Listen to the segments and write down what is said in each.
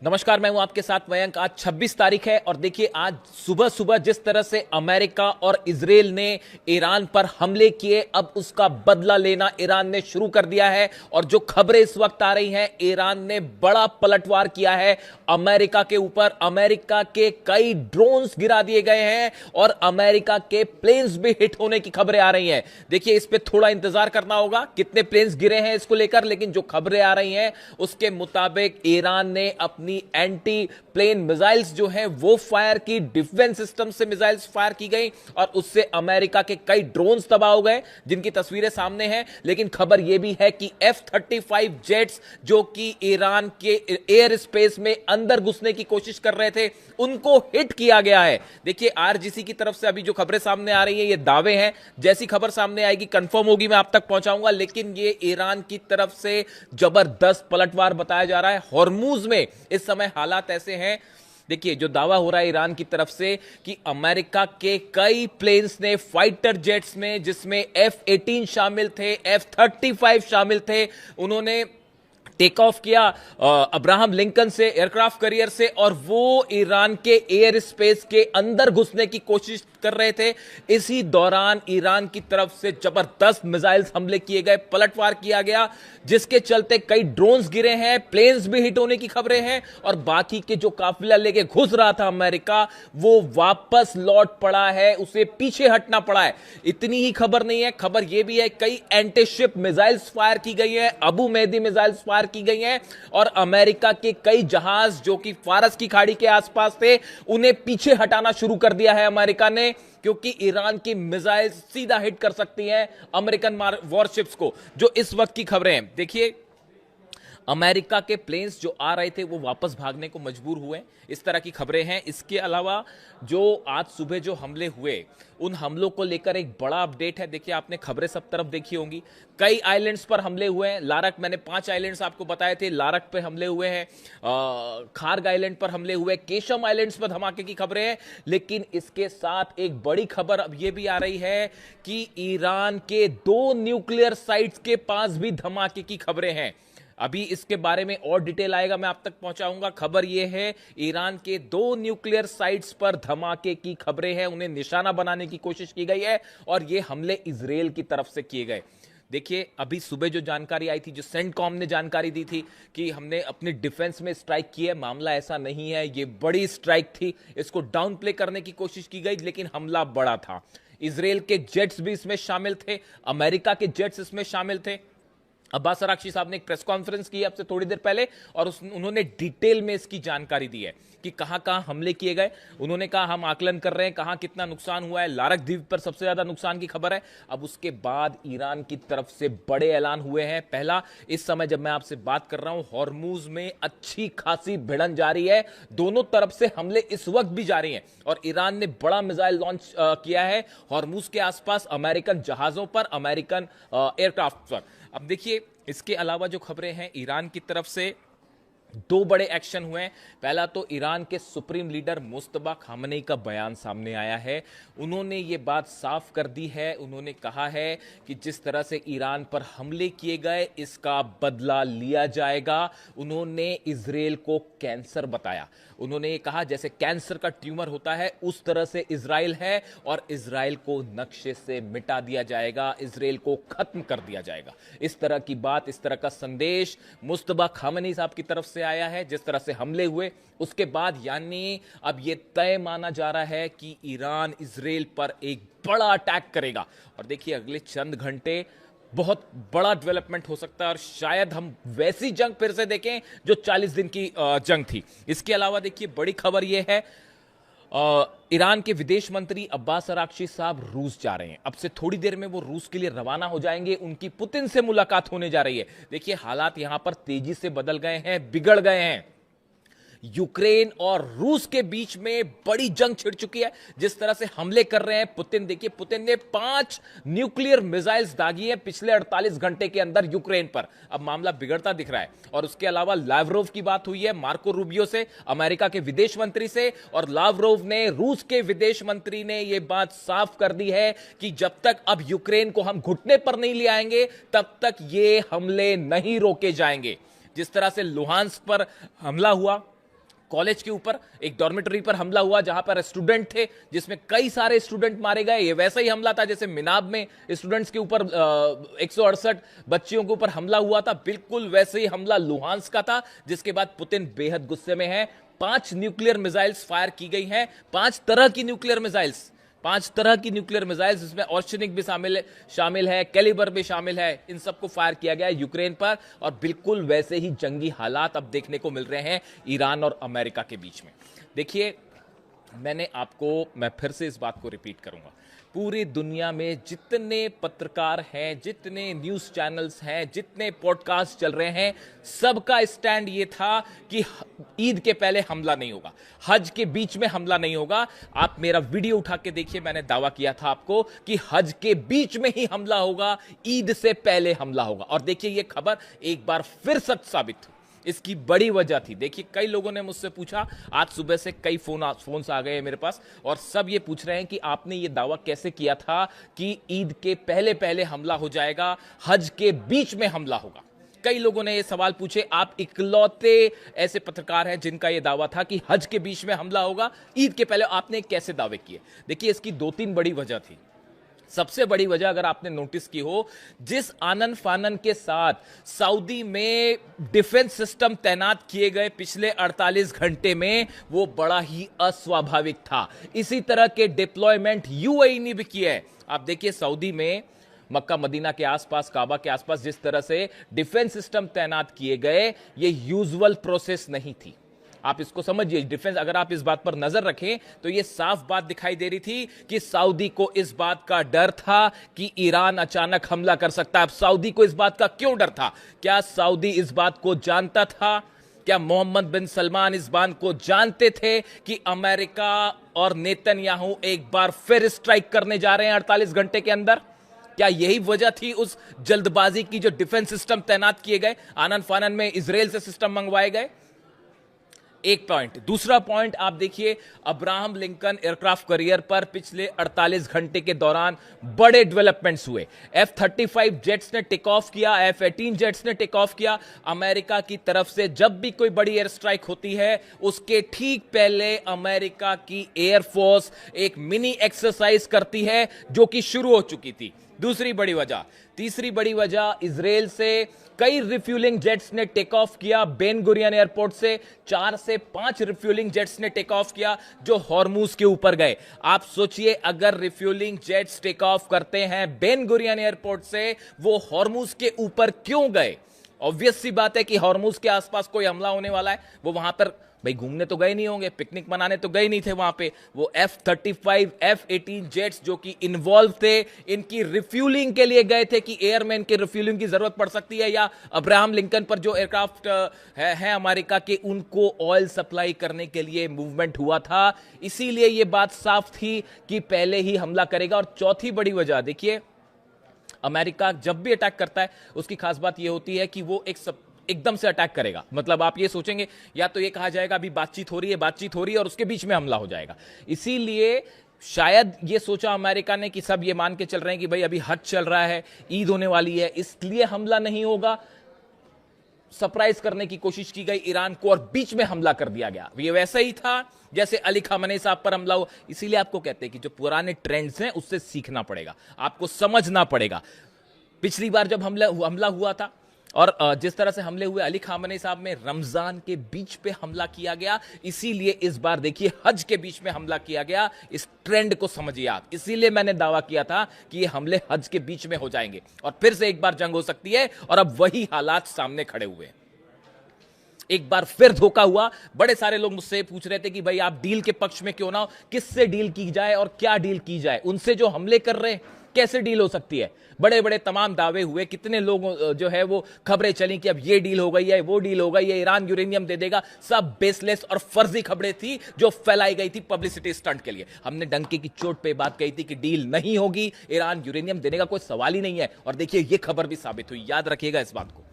नमस्कार, मैं हूं आपके साथ मयंक। आज 26 तारीख है और देखिए आज सुबह सुबह जिस तरह से अमेरिका और इजराइल ने ईरान पर हमले किए, अब उसका बदला लेना ईरान ने शुरू कर दिया है। और जो खबरें इस वक्त आ रही हैं, ईरान ने बड़ा पलटवार किया है अमेरिका के ऊपर। अमेरिका के कई ड्रोन्स गिरा दिए गए हैं और अमेरिका के प्लेन्स भी हिट होने की खबरें आ रही हैं। देखिए इस पे थोड़ा इंतजार करना होगा कितने प्लेन्स गिरे हैं इसको लेकर, लेकिन जो खबरें आ रही हैं उसके मुताबिक ईरान ने अपनी एंटी प्लेन मिसाइल्स जो हैं वो फायर की, डिफेंस सिस्टम से मिसाइल्स फायर की गई और उससे अमेरिका के कई ड्रोन्स तबाह हो गए जिनकी तस्वीरें सामने हैं। लेकिन खबर यह भी है कि F-35 जेट्स जो कि ईरान के एयर स्पेस में अंदर घुसने की कोशिश कर रहे थे, उनको हिट किया गया है। देखिए आरजीसी की तरफ से अभी जो खबरें सामने आ रही हैं ये दावे हैं, जैसी खबर सामने आएगी कंफर्म होगी मैं आप तक पहुंचाऊंगा। लेकिन ये ईरान की तरफ से जबरदस्त पलटवार बताया जा रहा है। हॉर्मूज में इस समय हालात ऐसे हैं, देखिए जो दावा हो रहा है ईरान की तरफ से कि अमेरिका के कई प्लेन्स ने, फाइटर जेट्स में, जिसमें F-18 शामिल थे, F-35 शामिल थे, उन्होंने टेक ऑफ किया अब्राहम लिंकन से, एयरक्राफ्ट करियर से, और वो ईरान के एयर स्पेस के अंदर घुसने की कोशिश कर रहे थे। इसी दौरान ईरान की तरफ से जबरदस्त मिसाइल्स हमले किए गए, पलटवार किया गया, जिसके चलते कई ड्रोन्स गिरे हैं, प्लेन्स भी हिट होने की खबरें हैं और बाकी के जो काफिला लेके घुस रहा था अमेरिका, वो वापस लौट पड़ा है, उसे पीछे हटना पड़ा है। इतनी ही खबर नहीं है, खबर यह भी है कई एंटी शिप मिसाइल्स फायर की गई है, अबू मेहदी मिसाइल्स फायर की गई हैं और अमेरिका के कई जहाज जो कि फारस की खाड़ी के आसपास थे, उन्हें पीछे हटाना शुरू कर दिया है अमेरिका ने, क्योंकि ईरान की मिसाइल सीधा हिट कर सकती हैं अमेरिकन वॉरशिप्स को। जो इस वक्त की खबरें हैं, देखिए अमेरिका के प्लेन्स जो आ रहे थे वो वापस भागने को मजबूर हुए, इस तरह की खबरें हैं। इसके अलावा जो आज सुबह जो हमले हुए, उन हमलों को लेकर एक बड़ा अपडेट है। देखिए आपने खबरें सब तरफ देखी होंगी, कई आइलैंड्स पर हमले हुए हैं। लारक, मैंने 5 आइलैंड्स आपको बताए थे, लारक पे हमले हुए हैं, खार्ग आइलैंड पर हमले हुए, केशम आइलैंड्स पर धमाके की खबरें हैं। लेकिन इसके साथ एक बड़ी खबर अब यह भी आ रही है कि ईरान के 2 न्यूक्लियर साइट्स के पास भी धमाके की खबरें हैं। अभी इसके बारे में और डिटेल आएगा, मैं आप तक पहुंचाऊंगा। खबर यह है ईरान के 2 न्यूक्लियर साइट्स पर धमाके की खबरें हैं, उन्हें निशाना बनाने की कोशिश की गई है और ये हमले इजराइल की तरफ से किए गए। देखिए अभी सुबह जो जानकारी आई थी, जो सेंटकॉम ने जानकारी दी थी कि हमने अपने डिफेंस में स्ट्राइक की है, मामला ऐसा नहीं है, ये बड़ी स्ट्राइक थी, इसको डाउन प्ले करने की कोशिश की गई, लेकिन हमला बड़ा था। इजराइल के जेट्स भी इसमें शामिल थे, अमेरिका के जेट्स इसमें शामिल थे। अब्बास अराक्ची साहब ने एक प्रेस कॉन्फ्रेंस की अब से थोड़ी देर पहले और उन्होंने डिटेल में इसकी जानकारी दी है कि कहां कहां हमले किए गए। उन्होंने कहा हम आकलन कर रहे हैं कहां कितना नुकसान हुआ है। लारक द्वीप पर सबसे ज्यादा नुकसान की खबर है। अब उसके बाद ईरान की तरफ से बड़े ऐलान हुए हैं। पहला, इस समय जब मैं आपसे बात कर रहा हूं हॉर्मूज में अच्छी खासी भिड़न जारी है, दोनों तरफ से हमले इस वक्त भी जारी हैं और ईरान ने बड़ा मिसाइल लॉन्च किया है हॉर्मूज के आसपास, अमेरिकन जहाजों पर, अमेरिकन एयरक्राफ्ट पर। अब देखिए इसके अलावा जो खबरें हैं, ईरान की तरफ से 2 बड़े एक्शन हुए हैं। पहला तो ईरान के सुप्रीम लीडर मुस्तफा खामनेई का बयान सामने आया है। उन्होंने ये बात साफ कर दी है, उन्होंने कहा है कि जिस तरह से ईरान पर हमले किए गए इसका बदला लिया जाएगा। उन्होंने इजराइल को कैंसर बताया। उन्होंने ये कहा जैसे कैंसर का ट्यूमर होता है उस तरह से इजराइल है और इजराइल को नक्शे से मिटा दिया जाएगा, इजराइल को खत्म कर दिया जाएगा। इस तरह की बात, इस तरह का संदेश मुस्तफा खामनेई साहब की तरफ से आया है। जिस तरह से हमले हुए उसके बाद यानी अब यह तय माना जा रहा है कि ईरान इजराइल पर एक बड़ा अटैक करेगा। और देखिए अगले चंद घंटे बहुत बड़ा डेवलपमेंट हो सकता है और शायद हम वैसी जंग फिर से देखें जो 40 दिन की जंग थी। इसके अलावा देखिए बड़ी खबर यह है, ईरान के विदेश मंत्री अब्बास अराक्ची साहब रूस जा रहे हैं। अब से थोड़ी देर में वो रूस के लिए रवाना हो जाएंगे, उनकी पुतिन से मुलाकात होने जा रही है। देखिए हालात यहां पर तेजी से बदल गए हैं, बिगड़ गए हैं। यूक्रेन और रूस के बीच में बड़ी जंग छिड़ चुकी है। जिस तरह से हमले कर रहे हैं पुतिन, देखिए पुतिन ने 5 न्यूक्लियर मिसाइल्स दागी हैं पिछले 48 घंटे के अंदर यूक्रेन पर। अब मामला बिगड़ता दिख रहा है। और उसके अलावा लावरोव की बात हुई है मार्को रूबियो से, अमेरिका के विदेश मंत्री से, और लावरोव ने, रूस के विदेश मंत्री ने यह बात साफ कर दी है कि जब तक अब यूक्रेन को हम घुटने पर नहीं ले आएंगे तब तक ये हमले नहीं रोके जाएंगे। जिस तरह से लुहांस्क पर हमला हुआ, कॉलेज के ऊपर, एक डॉर्मेटरी पर हमला हुआ जहां पर स्टूडेंट थे, जिसमें कई सारे स्टूडेंट मारे गए। ये वैसा ही हमला था जैसे मिनाब में स्टूडेंट्स के ऊपर 168 बच्चियों के ऊपर हमला हुआ था, बिल्कुल वैसे ही हमला लुहांस का था, जिसके बाद पुतिन बेहद गुस्से में है। 5 न्यूक्लियर मिसाइल्स फायर की गई हैं, 5 तरह की न्यूक्लियर मिसाइल्स, 5 तरह की न्यूक्लियर मिसाइल्स, जिसमें ऑर्शनिक भी शामिल है, कैलिबर भी शामिल है, इन सबको फायर किया गया है यूक्रेन पर। और बिल्कुल वैसे ही जंगी हालात अब देखने को मिल रहे हैं ईरान और अमेरिका के बीच में। देखिए, मैं फिर से इस बात को रिपीट करूंगा, पूरी दुनिया में जितने पत्रकार हैं, जितने न्यूज़ चैनल्स हैं, जितने पॉडकास्ट चल रहे हैं, सबका स्टैंड ये था कि ईद के पहले हमला नहीं होगा, हज के बीच में हमला नहीं होगा। आप मेरा वीडियो उठा के देखिए, मैंने दावा किया था आपको कि हज के बीच में ही हमला होगा, ईद से पहले हमला होगा। और देखिए, ये खबर एक बार फिर सच साबित हुई। इसकी बड़ी वजह थी, देखिए, कई लोगों ने मुझसे पूछा, आज सुबह से कई फोन्स आ गए मेरे पास, और सब ये पूछ रहे हैं कि आपने ये दावा कैसे किया था कि ईद के पहले पहले हमला हो जाएगा, हज के बीच में हमला होगा। कई लोगों ने ये सवाल पूछे। आप इकलौते ऐसे पत्रकार हैं जिनका ये दावा था कि हज के बीच में हमला होगा, ईद के पहले आपने कैसे दावे किए? देखिए, इसकी 2-3 बड़ी वजह थी। सबसे बड़ी वजह अगर आपने नोटिस की हो, जिस आनन फानन के साथ सऊदी में डिफेंस सिस्टम तैनात किए गए पिछले 48 घंटे में, वो बड़ा ही अस्वाभाविक था। इसी तरह के डिप्लॉयमेंट यूएई ने भी किए हैं। आप देखिए, सऊदी में मक्का मदीना के आसपास, काबा के आसपास जिस तरह से डिफेंस सिस्टम तैनात किए गए, ये यूजुअल प्रोसेस नहीं थी। आप इसको समझिए, डिफेंस, अगर आप इस बात पर नजर रखें तो यह साफ बात दिखाई दे रही थी कि सऊदी को इस बात का डर था कि ईरान अचानक हमला कर सकता है। अब सऊदी को इस बात का क्यों डर था? क्या सऊदी इस बात को जानता था? क्या मोहम्मद बिन सलमान इस बात को जानते थे कि अमेरिका और नेतन्याहू एक बार फिर स्ट्राइक करने जा रहे हैं 48 घंटे के अंदर? क्या यही वजह थी उस जल्दबाजी की, जो डिफेंस सिस्टम तैनात किए गए, आनन फानन में इजराइल से सिस्टम मंगवाए गए? एक पॉइंट। दूसरा पॉइंट आप देखिए, अब्राहम लिंकन एयरक्राफ्ट कैरियर पर पिछले 48 घंटे के दौरान बड़े डेवलपमेंट्स हुए। F-35 जेट्स ने टेक ऑफ किया, F-18 जेट्स ने टेक ऑफ किया। अमेरिका की तरफ से जब भी कोई बड़ी एयर स्ट्राइक होती है, उसके ठीक पहले अमेरिका की एयरफोर्स एक मिनी एक्सरसाइज करती है, जो कि शुरू हो चुकी थी। दूसरी बड़ी वजह। तीसरी बड़ी वजह, इजराइल से कई रिफ्यूलिंग जेट्स ने टेक ऑफ किया। बेन गुरियन एयरपोर्ट से 4 से 5 रिफ्यूलिंग जेट्स ने टेक ऑफ किया, जो हॉर्मूज के ऊपर गए। आप सोचिए, अगर रिफ्यूलिंग जेट्स टेक ऑफ करते हैं बेन गुरियन एयरपोर्ट से, वो हॉर्मूज के ऊपर क्यों गए? ऑब्वियस सी बात है कि हॉर्मूज के आसपास कोई हमला होने वाला है। वो वहां पर भाई घूमने तो गए नहीं होंगे, पिकनिक मनाने तो गए नहीं थे वहां पे। वो F-35 F-18 जेट्स जो कि इन्वॉल्व थे, इनकी रिफ्यूलिंग के लिए गए थे कि एयरमैन के रिफ्यूलिंग की जरूरत पड़ सकती है, या अब्राहम लिंकन पर जो एयरक्राफ्ट है अमेरिका के, उनको ऑयल सप्लाई करने के लिए मूवमेंट हुआ था। इसीलिए यह बात साफ थी कि पहले ही हमला करेगा। और चौथी बड़ी वजह, देखिए, अमेरिका जब भी अटैक करता है, उसकी खास बात यह होती है कि वो एकदम से अटैक करेगा। मतलब आप ये सोचेंगे, या तो ये कहा जाएगा अभी बातचीत हो रही है और उसके बीच में हमला हो जाएगा। इसीलिए शायद ये सोचा अमेरिका ने कि सब ये मान के चल रहे हैं कि भाई अभी हज चल रहा है, ईद होने वाली है, इसलिए हमला नहीं होगा। सरप्राइज करने की कोशिश की गई ईरान को और बीच में हमला कर दिया गया। ये वैसा ही था जैसे अली खामनेई साहब पर हमला हो। इसीलिए आपको कहते हैं कि जो पुराने ट्रेंड्स हैं उससे सीखना पड़ेगा, आपको समझना पड़ेगा। पिछली बार जब हमला हुआ था और जिस तरह से हमले हुए अली खामनेई साहब में, रमजान के बीच पे हमला किया गया। इसीलिए इस बार देखिए हज के बीच में हमला किया गया। इस ट्रेंड को समझिए आप। इसीलिए मैंने दावा किया था कि ये हमले हज के बीच में हो जाएंगे और फिर से एक बार जंग हो सकती है। और अब वही हालात सामने खड़े हुए, एक बार फिर धोखा हुआ। बड़े सारे लोग मुझसे पूछ रहे थे कि भाई आप डील के पक्ष में क्यों ना हो, किससे डील की जाए और क्या डील की जाए, उनसे जो हमले कर रहे हैं कैसे डील हो सकती है। बड़े बड़े तमाम दावे हुए, कितने लोग जो है वो खबरें चली कि अब ये डील हो गई है, वो डील हो गई है, ईरान यूरेनियम दे देगा। सब बेसलेस और फर्जी खबरें थी जो फैलाई गई थी पब्लिसिटी स्टंट के लिए। हमने डंके की चोट पे बात कही थी कि डील नहीं होगी, ईरान यूरेनियम देने का कोई सवाल ही नहीं है। और देखिए ये खबर भी साबित हुई। याद रखिएगा इस बात को।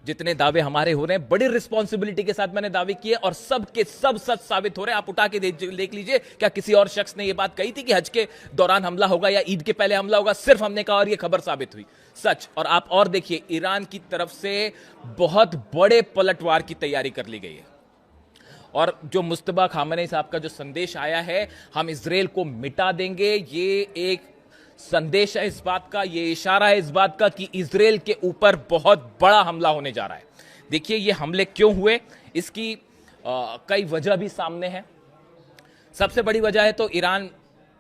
जितने दावे हमारे हो रहे हैं, बड़ी रिस्पॉन्सिबिलिटी के साथ मैंने दावे किए और सब के सब सच साबित हो रहे हैं। आप उठा के देख लीजिए, क्या किसी और शख्स ने यह बात कही थी कि हज के दौरान हमला होगा या ईद के पहले हमला होगा? सिर्फ हमने कहा और यह खबर साबित हुई सच। और आप और देखिए, ईरान की तरफ से बहुत बड़े पलटवार की तैयारी कर ली गई है। और जो मुस्तबा खामनेई साहब का जो संदेश आया है, हम इजराइल को मिटा देंगे, ये एक संदेश है इस बात का, ये इशारा है इस बात का कि इजराइल के ऊपर बहुत बड़ा हमला होने जा रहा है। देखिए ये हमले क्यों हुए, इसकी कई वजह भी सामने है। सबसे बड़ी वजह है तो ईरान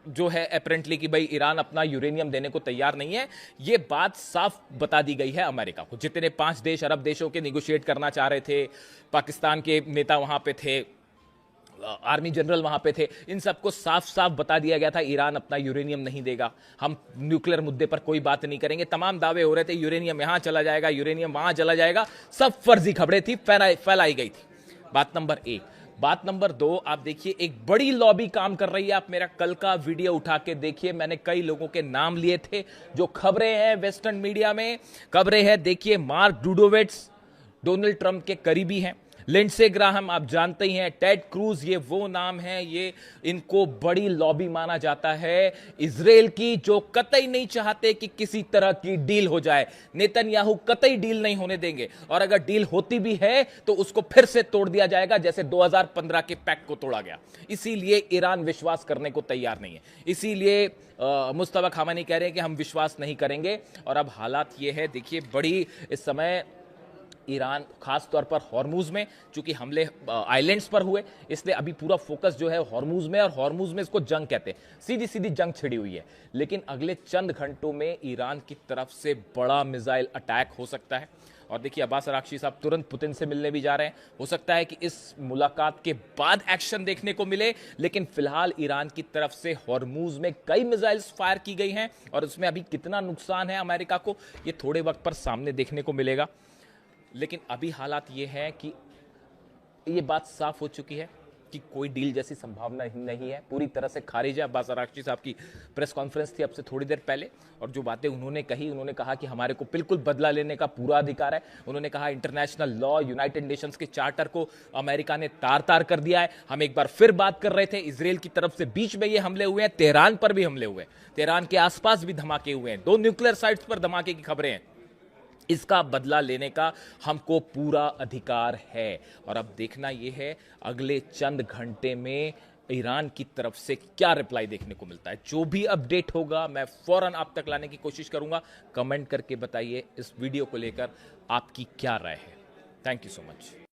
जो है अपेरेंटली कि भाई ईरान अपना यूरेनियम देने को तैयार नहीं है। ये बात साफ बता दी गई है अमेरिका को। जितने 5 देश अरब देशों के निगोशिएट करना चाह रहे थे, पाकिस्तान के नेता वहां पे थे, आर्मी जनरल वहां पे थे, इन सबको साफ साफ बता दिया गया था ईरान अपना यूरेनियम नहीं देगा, हम न्यूक्लियर मुद्दे पर कोई बात नहीं करेंगे। तमाम दावे हो रहे थे यूरेनियम यहां चला जाएगा, यूरेनियम वहां चला जाएगा, सब फर्जी खबरें थी, फैलाई गई थी। बात नंबर 1। बात नंबर 2, आप देखिए एक बड़ी लॉबी काम कर रही है। आप मेरा कल का वीडियो उठा के देखिए, मैंने कई लोगों के नाम लिए थे जो खबरें हैं वेस्टर्न मीडिया में खबरें हैं। देखिए मार्क डूडोविट्स डोनाल्ड ट्रंप के करीबी हैं, लिंडसे ग्राहम आप जानते ही हैं, टेड क्रूज, ये वो नाम है, ये इनको बड़ी लॉबी माना जाता है इजराइल की, जो कतई नहीं चाहते कि किसी तरह की डील हो जाए। नेतन्याहू कतई डील नहीं होने देंगे, और अगर डील होती भी है तो उसको फिर से तोड़ दिया जाएगा जैसे 2015 के पैक्ट को तोड़ा गया। इसीलिए ईरान विश्वास करने को तैयार नहीं है, इसीलिए मुस्तफा खामेनी कह रहे हैं कि हम विश्वास नहीं करेंगे। और अब हालात ये है, देखिए बड़ी इस समय ईरान खास तौर पर हॉर्मुज में, चूंकि हमले आइलैंड्स पर हुए इसलिए अभी पूरा फोकस जो है हॉर्मुज में, और हॉर्मुज में इसको जंग कहते हैं, सीधी सीधी जंग छिड़ी हुई है। लेकिन अगले चंद घंटों में ईरान की तरफ से बड़ा मिसाइल अटैक हो सकता है। और देखिए अब्बास अरागची साहब तुरंत पुतिन से मिलने भी जा रहे हैं, हो सकता है कि इस मुलाकात के बाद एक्शन देखने को मिले। लेकिन फिलहाल ईरान की तरफ से हॉर्मुज में कई मिसाइल्स फायर की गई हैं, और उसमें अभी कितना नुकसान है अमेरिका को, ये थोड़े वक्त पर सामने देखने को मिलेगा। लेकिन अभी हालात ये है कि ये बात साफ हो चुकी है कि कोई डील जैसी संभावना नहीं है, पूरी तरह से खारिज है। अब्बास अरागची साहब की प्रेस कॉन्फ्रेंस थी अब से थोड़ी देर पहले, और जो बातें उन्होंने कही, उन्होंने कहा कि हमारे को बिल्कुल बदला लेने का पूरा अधिकार है। उन्होंने कहा इंटरनेशनल लॉ, यूनाइटेड नेशंस के चार्टर को अमेरिका ने तार तार कर दिया है। हम एक बार फिर बात कर रहे थे, इजराइल की तरफ से बीच में ये हमले हुए हैं, तेहरान पर भी हमले हुए हैं, तेहरान के आसपास भी धमाके हुए हैं, 2 न्यूक्लियर साइट्स पर धमाके की खबरें हैं। इसका बदला लेने का हमको पूरा अधिकार है। और अब देखना यह है अगले चंद घंटे में ईरान की तरफ से क्या रिप्लाई देखने को मिलता है। जो भी अपडेट होगा मैं फौरन आप तक लाने की कोशिश करूंगा। कमेंट करके बताइए इस वीडियो को लेकर आपकी क्या राय है। Thank you so much.